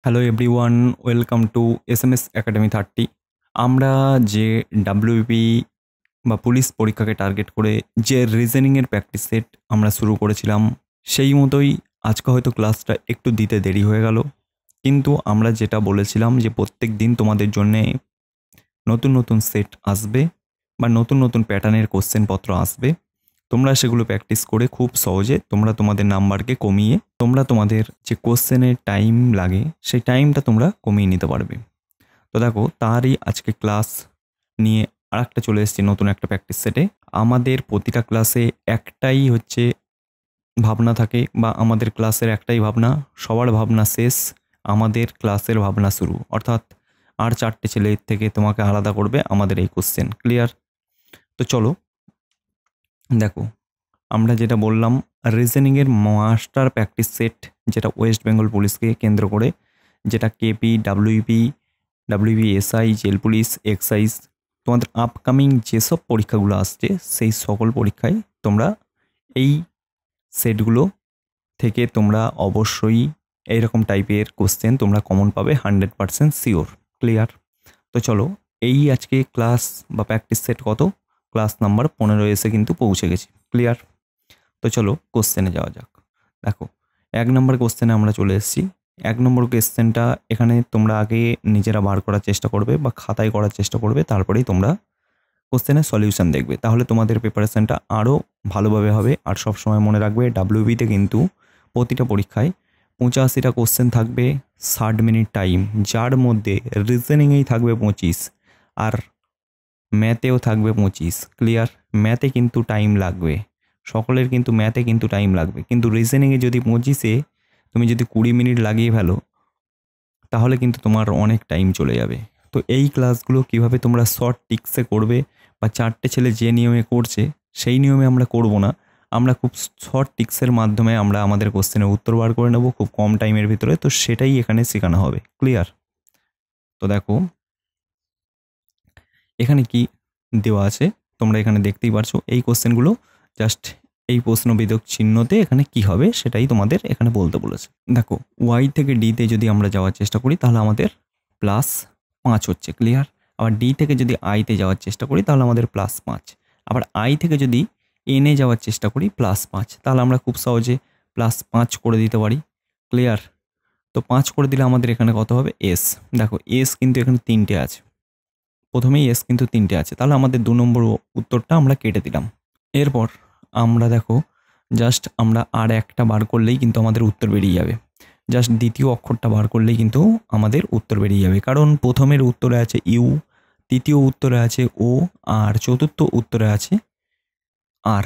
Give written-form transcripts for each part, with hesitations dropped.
Hello everyone, welcome to SMS academy 30। আমরা যে WB বা পুলিশ পরীক্ষাকে টার্গেট করে যে রিজনিংয়ের প্র্যাকটিস সেট আমরা শুরু করেছিলাম, সেই মতোই আজকে হয়তো ক্লাসটা একটু দিতে দেরি হয়ে গেল। কিন্তু আমরা যেটা বলেছিলাম যে প্রত্যেক দিন তোমাদের জন্যে নতুন নতুন সেট আসবে বা নতুন নতুন প্যাটার্নের কোশ্চেনপত্র আসবে। তোমরা সেগুলো প্র্যাকটিস করে খুব সহজে তোমরা তোমাদের নাম্বারকে কমিয়ে তোমরা তোমাদের যে কোশ্চেনের টাইম লাগে সেই টাইমটা তোমরা কমিয়ে নিতে পারবে। তো দেখো, তারই আজকে ক্লাস নিয়ে আরেকটা চলে এসেছি নতুন একটা প্র্যাকটিস সেটে। আমাদের প্রতিটা ক্লাসে একটাই হচ্ছে ভাবনা থাকে, বা আমাদের ক্লাসের একটাই ভাবনা, সবার ভাবনা শেষ, আমাদের ক্লাসের ভাবনা শুরু। অর্থাৎ আর চারটে ছেলের থেকে তোমাকে আলাদা করবে আমাদের এই কোশ্চেন। ক্লিয়ার? তো চলো দেখো, আমরা যেটা বললাম রিজনিংয়ের মাস্টার প্র্যাকটিস সেট, যেটা ওয়েস্ট বেঙ্গল পুলিশকে কেন্দ্র করে, যেটা KP, WB SI, jail police, excise, তোমাদের আপকামিং যেসব পরীক্ষাগুলো আসছে সেই সকল পরীক্ষায় তোমরা এই সেটগুলো থেকে তোমরা অবশ্যই এইরকম টাইপের কোশ্চেন তোমরা কমন পাবে, 100% শিওর। ক্লিয়ার? তো চলো, এই আজকে ক্লাস বা প্র্যাকটিস সেট কত, ক্লাস নাম্বার 15 এসে কিন্তু পৌঁছে গেছি। ক্লিয়ার? তো চলো কোশ্চেনে যাওয়া যাক। দেখো, 1 নম্বর কোশ্চেনে আমরা চলে এসেছি। 1 নম্বর কোশ্চেনটা এখানে তোমরা আগে নিজেরা বার করার চেষ্টা করবে বা খাতায় করার চেষ্টা করবে, তারপরেই তোমরা কোশ্চেনের সলিউশন দেখবে, তাহলে তোমাদের প্রিপারেশনটা আরও ভালোভাবে হবে। আর সবসময় মনে রাখবে ডাব্লিউবিতে কিন্তু প্রতিটা পরীক্ষায় 85টা কোশ্চেন থাকবে, 60 মিনিট টাইম, যার মধ্যে রিজনিংয়েই থাকবে 25 আর ম্যাথেও থাকবে 25। ক্লিয়ার? ম্যাথে কিন্তু টাইম লাগবে, সকলের কিন্তু ম্যাথে কিন্তু টাইম লাগবে, কিন্তু রিজনিংয়ে যদি 25-এ তুমি যদি 20 মিনিট লাগিয়ে ফেলো তাহলে কিন্তু তোমার অনেক টাইম চলে যাবে। তো এই ক্লাসগুলো কিভাবে তোমরা শর্ট টিক্সে করবে, বা চারটে ছেলে যে নিয়মে করছে সেই নিয়মে আমরা করব না, আমরা খুব শর্ট টিক্সের মাধ্যমে আমরা আমাদের কোশ্চেনের উত্তর বার করে নেব খুব কম টাইমের ভিতরে। তো সেটাই এখানে শেখানো হবে। ক্লিয়ার? তো দেখো এখানে কি দেওয়া আছে তোমরা এখানে দেখতেই পারছো। এই কোশ্চেনগুলো জাস্ট এই প্রশ্নবোধক চিহ্নতে এখানে কি হবে সেটাই তোমাদের এখানে বলতে বলেছে। দেখো, ওয়াই থেকে ডিতে যদি আমরা যাওয়ার চেষ্টা করি তাহলে আমাদের +5 হচ্ছে। ক্লিয়ার? আবার ডি থেকে যদি আইতে যাওয়ার চেষ্টা করি তাহলে আমাদের +5। আবার আই থেকে যদি এনে যাওয়ার চেষ্টা করি +5, তাহলে আমরা খুব সহজে +5 করে দিতে পারি। ক্লিয়ার? তো 5 করে দিলে আমাদের এখানে কত হবে? এস। দেখো, এস কিন্তু এখানে 3টে আছে, প্রথমেই এস কিন্তু 3টে আছে, তাহলে আমাদের 2 নম্বর উত্তরটা আমরা কেটে দিলাম। এরপর আমরা দেখো, জাস্ট আমরা আর একটা বার করলেই কিন্তু আমাদের উত্তর বেরিয়ে যাবে। জাস্ট দ্বিতীয় অক্ষরটা বার করলেই কিন্তু আমাদের উত্তর বেরিয়ে যাবে, কারণ প্রথমের উত্তরে আছে ইউ, তৃতীয় উত্তরে আছে ও, আর চতুর্থ উত্তরে আছে আর।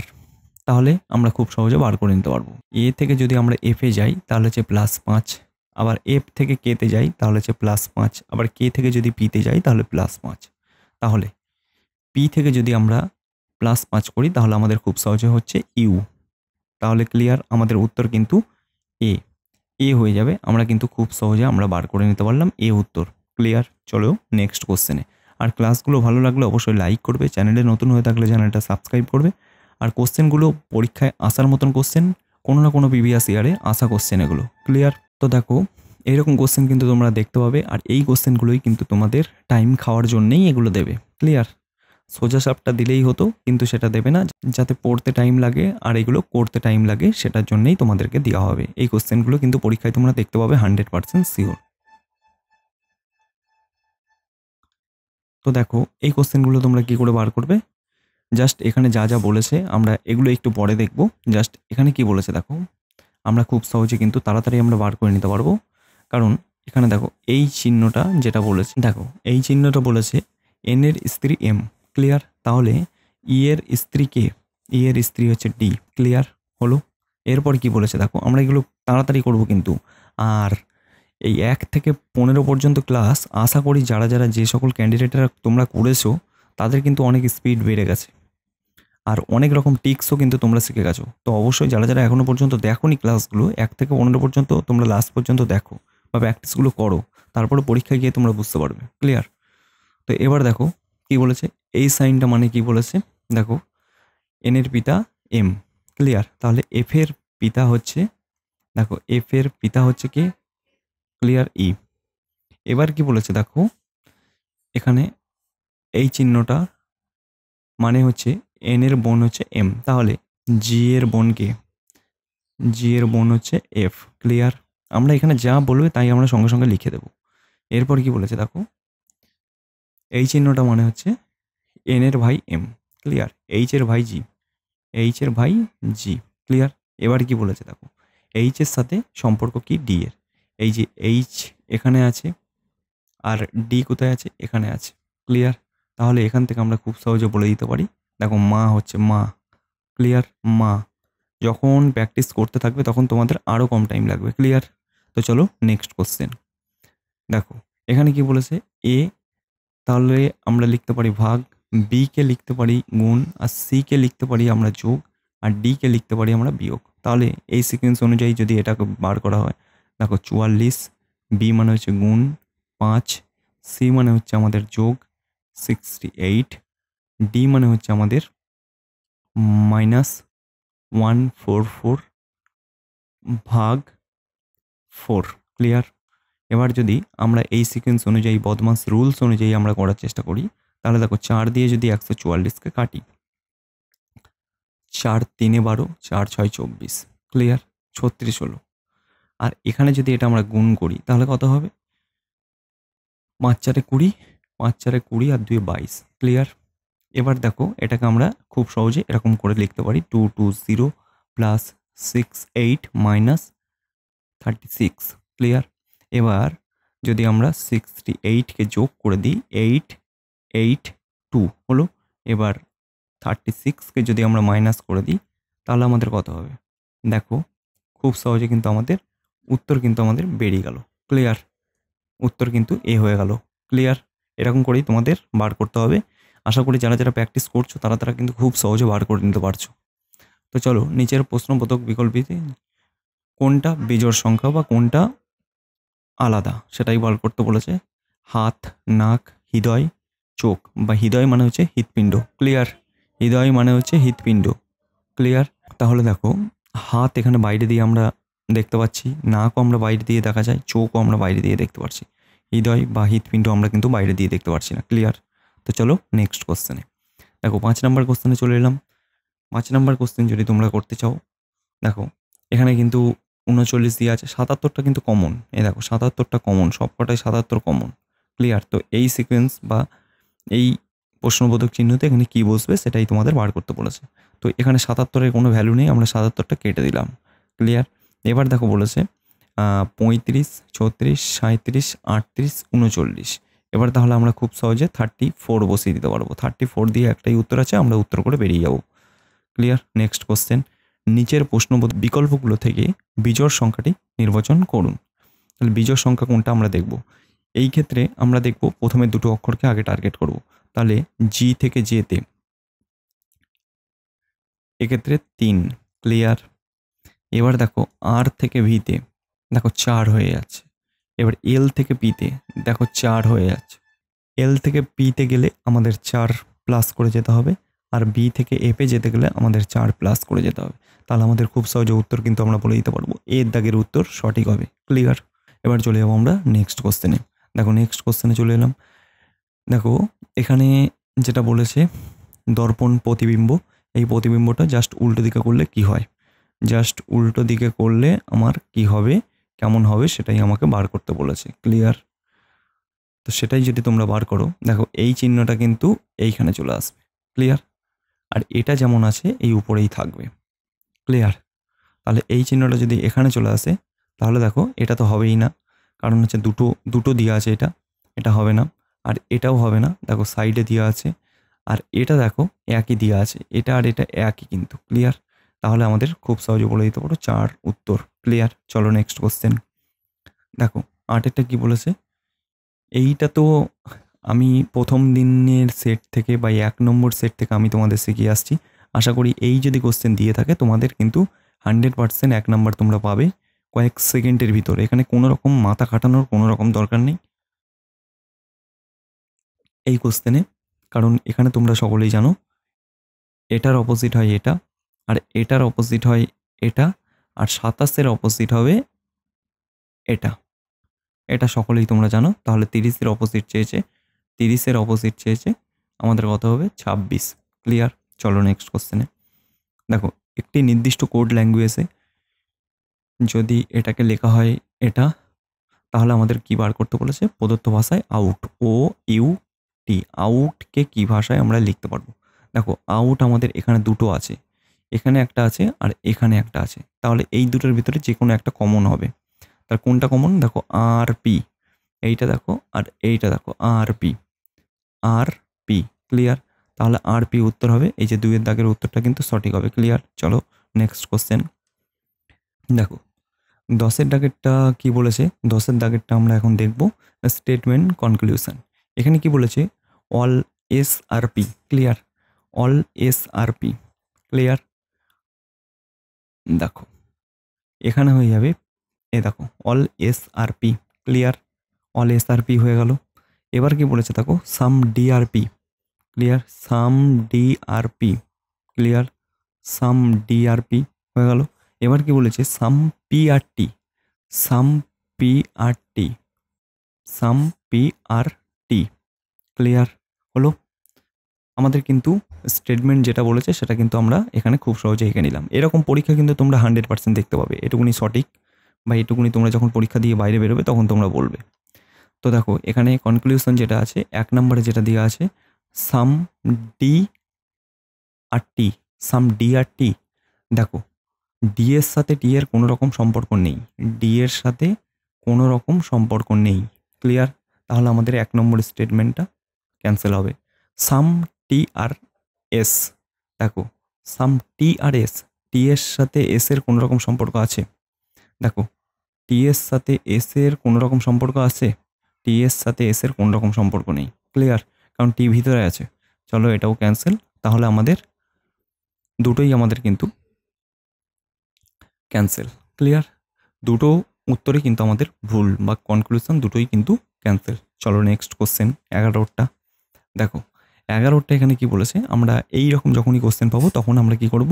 তাহলে আমরা খুব সহজে বার করে নিতে পারবো। এ থেকে যদি আমরা এফে যাই তাহলে হচ্ছে +5, আবার এফ থেকে কেতে যাই তাহলে হচ্ছে +5, আবার কে থেকে যদি পিতে যাই তাহলে +5। তাহলে পি থেকে যদি আমরা +5 করি তাহলে আমাদের খুব সহজে হচ্ছে ইউ। তাহলে ক্লিয়ার? আমাদের উত্তর কিন্তু এ এ হয়ে যাবে। আমরা কিন্তু খুব সহজে আমরা বার করে নিতে পারলাম এ উত্তর। ক্লিয়ার? চলো নেক্সট কোশ্চেনে। আর ক্লাসগুলো ভালো লাগলে অবশ্যই লাইক করবে, চ্যানেলে নতুন হয়ে থাকলে চ্যানেলটা সাবস্ক্রাইব করবে। আর কোশ্চেনগুলো পরীক্ষায় আসার মতন কোশ্চেন, কোনো না কোনো প্রিভিয়াস ইয়ারে আসা কোশ্চেন এগুলো। ক্লিয়ার? তো দেখো, এইরকম কোশ্চেন কিন্তু তোমরা দেখতে পাবে, আর এই কোশ্চেনগুলোই কিন্তু তোমাদের টাইম খাওয়ার জন্যেই এগুলো দেবে। ক্লিয়ার? সোজা সাপটা দিলেই হতো, কিন্তু সেটা দেবে না, যাতে পড়তে টাইম লাগে আর এগুলো করতে টাইম লাগে, সেটার জন্যই তোমাদেরকে দেওয়া হবে। এই কোশ্চেনগুলো কিন্তু পরীক্ষায় তোমরা দেখতে পাবে 100% শিওর। তো দেখো, এই কোশ্চেনগুলো তোমরা কি করে বার করবে, জাস্ট এখানে যা যা বলেছে আমরা এগুলো একটু পরে দেখব। জাস্ট এখানে কি বলেছে দেখো, আমরা খুব সহজে কিন্তু তাড়াতাড়ি আমরা বার করে নিতে পারবো, কারণ এখানে দেখো এই চিহ্নটা যেটা বলেছে, দেখো এই চিহ্নটা বলেছে এন এর স্ত্রী এম। ক্লিয়ার? তাহলে ই এর স্ত্রী কে? ই এর স্ত্রী হচ্ছে ডি। ক্লিয়ার হলো? এরপর কি বলেছে দেখো, আমরা এগুলো তাড়াতাড়ি করব কিন্তু। আর এই 1 থেকে 15 পর্যন্ত ক্লাস আশা করি যারা যারা যে সকল ক্যান্ডিডেটরা তোমরা করেছো তাদের কিন্তু অনেক স্পিড বেড়ে গেছে, আর অনেক রকম টিক্সও কিন্তু তোমরা শিখে গেছো। তো অবশ্যই যারা যারা এখনো পর্যন্ত দেখোনি ক্লাসগুলো 1 থেকে 15 পর্যন্ত তোমরা লাস্ট পর্যন্ত দেখো বা প্র্যাকটিসগুলো করো, তারপরে পরীক্ষায় গিয়ে তোমরা বুঝতে পারবে। ক্লিয়ার? তো এবার দেখো কি বলেছে, এই সাইনটা মানে কি বলেছে দেখো, এন এর পিতা এম। ক্লিয়ার? তাহলে এফ এর পিতা হচ্ছে, দেখো এফ এর পিতা হচ্ছে কি? ক্লিয়ার? ই। এবার কি বলেছে দেখো, এখানে এই চিহ্নটা মানে হচ্ছে এন এর বোন হচ্ছে এম, তাহলে জি এর বোনকে, জি এর বোন হচ্ছে এফ। ক্লিয়ার? আমরা এখানে যা বলবে তাই আমরা সঙ্গে সঙ্গে লিখে দেবো। এরপর কি বলেছে দেখো, এই চিহ্নটা মানে হচ্ছে এন এর ভাই এম। ক্লিয়ার? এইচ এর ভাই জি, এইচ এর ভাই জি। ক্লিয়ার? এবার কি বলেছে দেখো, এইচ এর সাথে সম্পর্ক কি ডি এর, এই যে এইচ এখানে আছে আর ডি কোথায় আছে, এখানে আছে। ক্লিয়ার? তাহলে এখান থেকে আমরা খুব সহজে বলে দিতে পারি, দেখো মা হচ্ছে মা। ক্লিয়ার? মা। যখন প্র্যাকটিস করতে থাকবে তখন তোমাদের আরও কম টাইম লাগবে। ক্লিয়ার? তো চলো নেক্সট কোশ্চেন। দেখো এখানে কি বলেছে, এ তাহলে আমরা লিখতে পারি ভাগ, বি কে লিখতে পারি গুণ, আর সি কে লিখতে পারি আমরা যোগ, আর ডি কে লিখতে পারি আমরা বিয়োগ। তাহলে এই সিকোয়েন্স অনুযায়ী যদি এটাকে বার করা হয়, দেখো 44, বি মানে হচ্ছে গুণ 5, সি মানে হচ্ছে আমাদের যোগ 68, ডি মানে হচ্ছে আমাদের -144 ভাগ 4। ক্লিয়ার? এবার যদি আমরা এই সিকোয়েন্স অনুযায়ী বদমাস রুলস অনুযায়ী আমরা করার চেষ্টা করি, তাহলে দেখো 4 দিয়ে যদি 144কে কাটি, 4 3 12, 4 6 24। ক্লিয়ার? 36 হলো। আর এখানে যদি এটা আমরা গুণ করি তাহলে কত হবে, 5 4 20, 5 4 20 আর 2 22। ক্লিয়ার? এবার দেখো এটাকে আমরা খুব সহজে এরকম করে লিখতে পারি, 220 প্লাস 68 মাইনাস 36। ক্লিয়ার? এবার যদি আমরা 68কে যোগ করে দিই, 882 হলো। এবার 36কে যদি আমরা মাইনাস করে দিই তাহলে আমাদের কত হবে, দেখো খুব সহজে কিন্তু আমাদের উত্তর কিন্তু আমাদের বেরিয়ে গেল। ক্লিয়ার? উত্তর কিন্তু এ হয়ে গেল। ক্লিয়ার? এরকম করেই তোমাদের বার করতে হবে। আশা করি যারা যারা প্র্যাকটিস করছো তারা কিন্তু খুব সহজে বার করে নিতে পারছো। তো চলো নিচের প্রশ্নবোধক বিকল্পটিতে কোনটা বিজোড় সংখ্যা বা কোনটা আলাদা সেটাই বার করতে বলেছে। হাত, নাক, হৃদয়, চোখ, বা হৃদয় মানে হচ্ছে হৃৎপিণ্ড। ক্লিয়ার? হৃদয় মানে হচ্ছে হৃৎপিণ্ড। ক্লিয়ার? তাহলে দেখো হাত এখানে বাইরে দিয়ে আমরা দেখতে পাচ্ছি, নাকও আমরা বাইরে দিয়ে দেখা যায়, চোখও আমরা বাইরে দিয়ে দেখতে পাচ্ছি, হৃদয় বা হৃৎপিণ্ড আমরা কিন্তু বাইরে দিয়ে দেখতে পাচ্ছি না। ক্লিয়ার? তো চলো নেক্সট কোশ্চেনে। দেখো 5 নাম্বার কোশ্চেনে চলে এলাম। 5 নাম্বার কোশ্চেন যদি তোমরা করতে চাও, দেখো এখানে কিন্তু 39 দিয়ে আছে, 77টা কিন্তু কমন। এই দেখো 77টা কমন, সবকটাই 77 কমন। ক্লিয়ার? তো এই সিকোয়েন্স বা এই প্রশ্নবোধক চিহ্নতে এখানে কি বসবে সেটাই তোমাদের বার করতে বলেছে। তো এখানে 77-এর কোনো ভ্যালু নেই, আমরা 77টা কেটে দিলাম। ক্লিয়ার? এবার দেখো বলেছে 35, 36, 37, 38, 39। এবার তাহলে আমরা খুব সহজে 34 বসিয়ে দিতে পারবো। 34 দিয়ে একটাই উত্তর আছে, আমরা উত্তর করে বেরিয়ে যাব। ক্লিয়ার? নেক্সট কোশ্চেন, নিচের প্রশ্নবোধক বিকল্পগুলো থেকে বিজোড় সংখ্যাটি নির্বাচন করুন। তাহলে বিজোড় সংখ্যা কোনটা আমরা দেখব। এই ক্ষেত্রে আমরা দেখব প্রথমে দুটো অক্ষরকে আগে টার্গেট করব। তাহলে জি থেকে জেতে এক্ষেত্রে 3। ক্লিয়ার? এবার দেখো আর থেকে ভিতে দেখো 4 হয়ে যাচ্ছে। এবার এল থেকে পিতে দেখো 4 হয়ে যাচ্ছে। এল থেকে পিতে গেলে আমাদের 4 প্লাস করে যেতে হবে, আর বি থেকে এপে যেতে গেলে আমাদের 4 প্লাস করে যেতে হবে। তাহলে আমাদের খুব সহজে উত্তর কিন্তু আমরা বলে দিতে পারবো, এর দাগের উত্তর সঠিক হবে। ক্লিয়ার? এবার চলে যাবো আমরা নেক্সট কোশ্চেনে। দেখো নেক্সট কোশ্চেনে চলে এলাম। দেখো এখানে যেটা বলেছে দর্পণ প্রতিবিম্ব, এই প্রতিবিম্বটা জাস্ট উল্টো দিকে করলে কি হয়, জাস্ট উল্টো দিকে করলে আমার কি হবে, কেমন হবে সেটাই আমাকে বার করতে বলেছে। ক্লিয়ার? তো সেটাই যদি তোমরা বার করো, দেখো এই চিহ্নটা কিন্তু এইখানে চলে আসবে। ক্লিয়ার? আর এটা যেমন আছে এই উপরেই থাকবে। ক্লিয়ার? তাহলে এই চিহ্নটা যদি এখানে চলে আসে তাহলে দেখো এটা তো হবেই না, কারণ হচ্ছে দুটো দুটো দেওয়া আছে, এটা এটা হবে না, আর এটাও হবে না। দেখো সাইডে দেওয়া আছে, আর এটা দেখো একই দেওয়া আছে, এটা আর এটা একই কিন্তু। ক্লিয়ার? তাহলে আমাদের খুব সহজে বলে দিতে পারো 4 উত্তর। ক্লিয়ার? চলো নেক্সট কোশ্চেন। দেখো 8-এরটা কি বলেছে, এইটা তো আমি প্রথম দিনের সেট থেকে বা 1 নম্বর সেট থেকে আমি তোমাদের শিখিয়ে আসছি। আশা করি এই যদি কোশ্চেন দিয়ে থাকে তোমাদের কিন্তু 100% 1 নাম্বার তোমরা পাবে কয়েক সেকেন্ডের ভিতরে। এখানে কোনো রকম মাথা খাটানোর কোনো রকম দরকার নেই এই কোশ্চেনে, কারণ এখানে তোমরা সকলেই জানো এটার অপোজিট হয় এটা, আর এটার অপোজিট হয় এটা, আর 27-এর অপোজিট হবে এটা। এটা সকলেই তোমরা জানো। তাহলে 30-এর অপোজিট চেয়েছে, 30-এর অপোজিট চেয়েছে, আমাদের কত হবে? 26। ক্লিয়ার? চলো নেক্সট কোশ্চেনে। দেখো, একটি নির্দিষ্ট কোড ল্যাঙ্গুয়েজে যদি এটাকে লেখা হয় এটা, তাহলে আমাদের কি বার করতে বলেছে? প্রদত্ত ভাষায় আউট, OUT, আউটকে কি ভাষায় আমরা লিখতে পারবো? দেখো, আউট আমাদের এখানে দুটো আছে, এখানে একটা আছে আর এখানে একটা আছে। তাহলে এই দুটোর ভিতরে যে কোনো একটা কমন হবে। তার কোনটা কমন? দেখো, RP, এইটা দেখো আর এইটা দেখো, RP, RP। ক্লিয়ার? তাহলে RP উত্তর হবে। এই যে 2-এর দাগের উত্তরটা কিন্তু সঠিক হবে। ক্লিয়ার? চলো নেক্সট কোশ্চেন। দেখো, 10-এর দাগেরটা কি বলেছে? 10-এর দাগেরটা আমরা এখন দেখব, স্টেটমেন্ট কনক্লুশন। এখানে কি বলেছে? All SRP। Clear? All SRP। Clear? দেখো, এখানে হয়ে যাবে, এ দেখো, all SRP। Clear? All SRP হয়ে গেল। এবার কি বলেছে? দেখো, সাম DRP। ক্লিয়ার? সাম DRP। ক্লিয়ার? সাম DRP হয়ে গেল। এবার কি বলেছে? সাম PRT। সাম PRT। সাম PRT। ক্লিয়ার হলো? আমাদের কিন্তু স্টেটমেন্ট যেটা বলেছে সেটা কিন্তু আমরা এখানে খুব সহজে এঁকে নিলাম। এরকম পরীক্ষা কিন্তু তোমরা 100% দেখতে পাবে, এটুকুনি সঠিক, বা এটুকুনি তোমরা যখন পরীক্ষা দিয়ে বাইরে বেরোবে তখন তোমরা বলবে। তো দেখো, এখানে কনক্লুশন যেটা আছে, 1 নম্বরে যেটা দেওয়া আছে, সাম DRT। সাম DRT। দেখো, ডি এর সাথে টি এর কোনো রকম সম্পর্ক নেই, ডি এর সাথে কোনো রকম সম্পর্ক নেই। ক্লিয়ার? তাহলে আমাদের 1 নম্বর স্টেটমেন্টটা ক্যান্সেল হবে। সাম TRS। দেখো, সাম TRS, টি এর সাথে এস এর কোনো রকম সম্পর্ক আছে? দেখো, টি এর সাথে এস এর কোনো রকম সম্পর্ক আছে? টি এর সাথে এস এর কোনো রকম সম্পর্ক নেই। ক্লিয়ার? কারণ টি ভিতরে আছে। চলো এটাও ক্যান্সেল। তাহলে আমাদের দুটোই আমাদের কিন্তু ক্যান্সেল। ক্লিয়ার? দুটো উত্তরই কিন্তু আমাদের ভুল, বা কনক্লুশন দুটোই কিন্তু ক্যান্সেল। চলো নেক্সট কোশ্চেন, 11টা। দেখো, 11টা এখানে কি বলেছে? আমরা এই রকম যখনই কোশ্চেন পাবো তখন আমরা কি করব?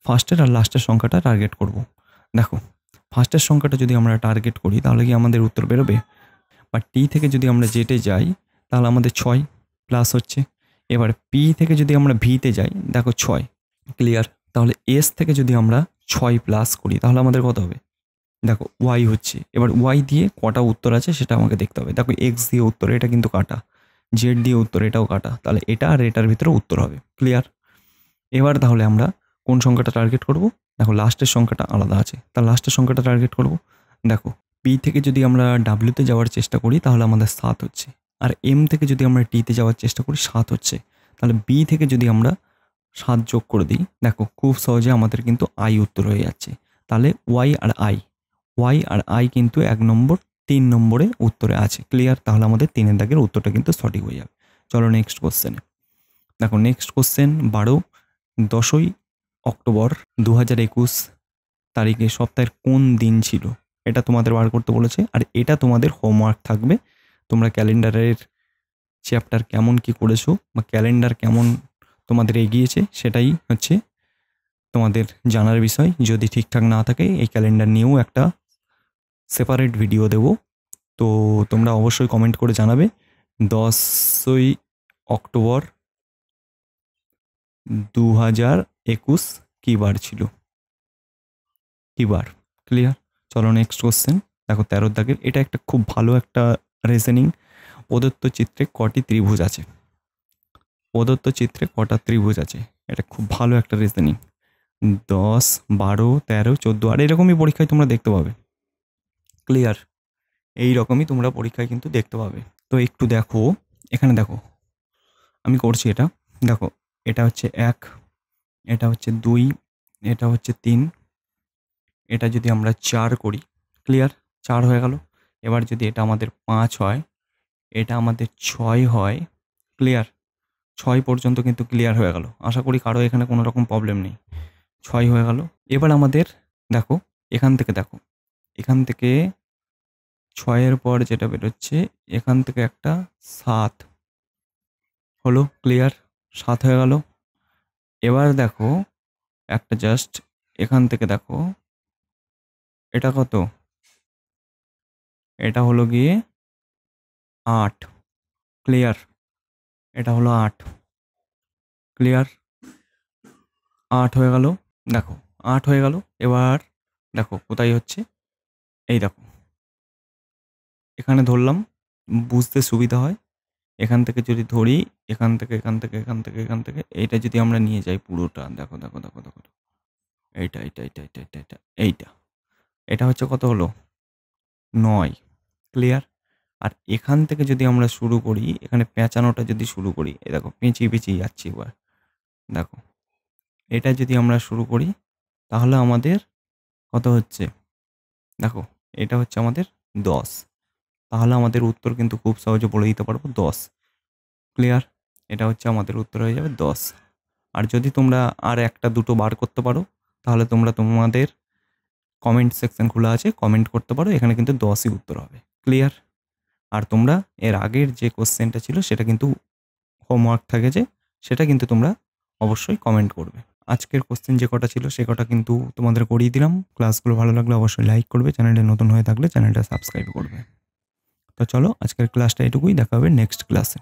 ফার্স্টের আর লাস্টের সংখ্যাটা টার্গেট করব। দেখো, ফার্স্টের সংখ্যাটা যদি আমরা টার্গেট করি তাহলে কি আমাদের উত্তর বেরোবে? বা টি থেকে যদি আমরা জেটে যাই তাহলে আমাদের 6 প্লাস হচ্ছে। এবার পি থেকে যদি আমরা ভিতে যাই, দেখো 6। ক্লিয়ার? তাহলে এস থেকে যদি আমরা 6 প্লাস করি তাহলে আমাদের কত হবে? দেখো, ওয়াই হচ্ছে। এবার ওয়াই দিয়ে কটা উত্তর আছে সেটা আমাকে দেখতে হবে। দেখো, এক্স দিয়ে উত্তর, এটা কিন্তু কাটা। জেড দিয়ে উত্তর, এটাও কাটা। তাহলে এটা আর এটার ভিতরে উত্তর হবে। ক্লিয়ার? এবার তাহলে আমরা কোন সংখ্যাটা টার্গেট করব? দেখো, লাস্টের সংখ্যাটা আলাদা আছে, তার লাস্টের সংখ্যাটা টার্গেট করব। দেখো, পি থেকে যদি আমরা ডাব্লিউতে যাওয়ার চেষ্টা করি তাহলে আমাদের 7 হচ্ছে, আর এম থেকে যদি আমরা টিতে যাওয়ার চেষ্টা করি 7 হচ্ছে। তাহলে বি থেকে যদি আমরা 7 যোগ করে দিই, দেখো খুব সহজে আমাদের কিন্তু আই উত্তর হয়ে যাচ্ছে। তাহলে ওয়াই আর আই কিন্তু 1 নম্বর 3 নম্বরে উত্তরে আছে। ক্লিয়ার? তাহলে আমাদের 3-এর দাগের উত্তরটা কিন্তু সঠিক হয়ে যাবে। চলো নেক্সট কোশ্চেনে। দেখো, নেক্সট কোশ্চেন 10ই অক্টোবর 2021 তারিখে সপ্তাহের কোন দিন ছিল? এটা তোমাদের বার করতে বলেছে, আর এটা তোমাদের হোমওয়ার্ক থাকবে। তোমরা ক্যালেন্ডারের চ্যাপ্টার কেমন কি করেছো, বা ক্যালেন্ডার কেমন তোমাদের এগিয়েছে, সেটাই হচ্ছে তোমাদের জানার বিষয়। যদি ঠিকঠাক না থাকে এই ক্যালেন্ডার নিয়েও একটা সেপারেট ভিডিও দেব, তো তোমরা অবশ্যই কমেন্ট করে জানাবে 10ই অক্টোবর 2021 কী বার ছিল, কী বার। ক্লিয়ার? চলো নেক্সট কোশ্চেন। দেখো, 13 দাগের, এটা একটা খুব ভালো একটা রিজনিং। প্রদত্ত চিত্রে কটি ত্রিভুজ আছে? প্রদত্ত চিত্রে কটা ত্রিভুজ আছে? এটা খুব ভালো একটা রিজনিং। 10, 12, 13, 14, আর এরকমই পরীক্ষায় তোমরা দেখতে পাবে। ক্লিয়ার? এই রকমই তোমরা পরীক্ষায় কিন্তু দেখতে পাবে। তো একটু দেখো, এখানে দেখো, আমি করছি এটা। দেখো, এটা হচ্ছে 1, এটা হচ্ছে 2, এটা হচ্ছে 3, এটা যদি আমরা 4 করি, ক্লিয়ার? 4 হয়ে গেল। এবার যদি এটা আমাদের 5 হয়, এটা আমাদের 6 হয়, ক্লিয়ার? 6 পর্যন্ত কিন্তু ক্লিয়ার হয়ে গেল। আশা করি কারো এখানে কোনো রকম প্রবলেম নেই। 6 হয়ে গেল। এবার আমাদের দেখো, এখান থেকে দেখো, এখান থেকে 6-এর পর যেটা বেরোচ্ছে, এখান থেকে একটা 7 হলো। ক্লিয়ার? 7 হয়ে গেল। এবার দেখো, একটা জাস্ট এখান থেকে দেখো, এটা কত? এটা হলো গিয়ে 8। ক্লিয়ার? এটা হলো 8। ক্লিয়ার? 8 হয়ে গেল। দেখো 8 হয়ে গেল। এবার দেখো কোথায় হচ্ছে, এই দেখো এখানে ধরলাম, বুঝতে সুবিধা হয়। এখান থেকে যদি ধরি, এখান থেকে এখান থেকে এখান থেকে এখান থেকে এইটা যদি আমরা নিয়ে যাই পুরোটা, দেখো দেখো দেখো দেখো, এইটা এইটা এইটা এইটা এইটা এইটা এইটা, এটা হচ্ছে কত হলো, 9। ক্লিয়ার? আর এখান থেকে যদি আমরা শুরু করি, এখানে পেঁচানোটা যদি শুরু করি, এই দেখো পেঁচিয়ে পেঁচিয়ে যাচ্ছি এবার, দেখো এটা যদি আমরা শুরু করি তাহলে আমাদের কত হচ্ছে, দেখো এটা হচ্ছে আমাদের 10। তাহলে আমাদের উত্তর কিন্তু খুব সহজে বলে দিতে পারবো 10। ক্লিয়ার? এটা হচ্ছে আমাদের উত্তর হয়ে যাবে 10। আর যদি তোমরা আর একটা দুটো বার করতে পারো তাহলে তোমরা তোমাদের কমেন্ট সেকশন খোলা আছে, কমেন্ট করতে পারো, এখানে কিন্তু 10ই উত্তর হবে। ক্লিয়ার? আর তোমরা এর আগের যে কোশ্চেনটা ছিল সেটা কিন্তু হোমওয়ার্ক থাকে যে, সেটা কিন্তু তোমরা অবশ্যই কমেন্ট করবে। আজকের কোশ্চেন যে কটা ছিল সে কটা কিন্তু তোমাদের করিয়ে দিলাম। ক্লাসগুলো ভালো লাগলে অবশ্যই লাইক করবে, চ্যানেলে নতুন হয়ে থাকলে চ্যানেলটা সাবস্ক্রাইব করবে। তো চলো আজকের ক্লাসটা এটুকুই, দেখা হবে নেক্সট ক্লাসে।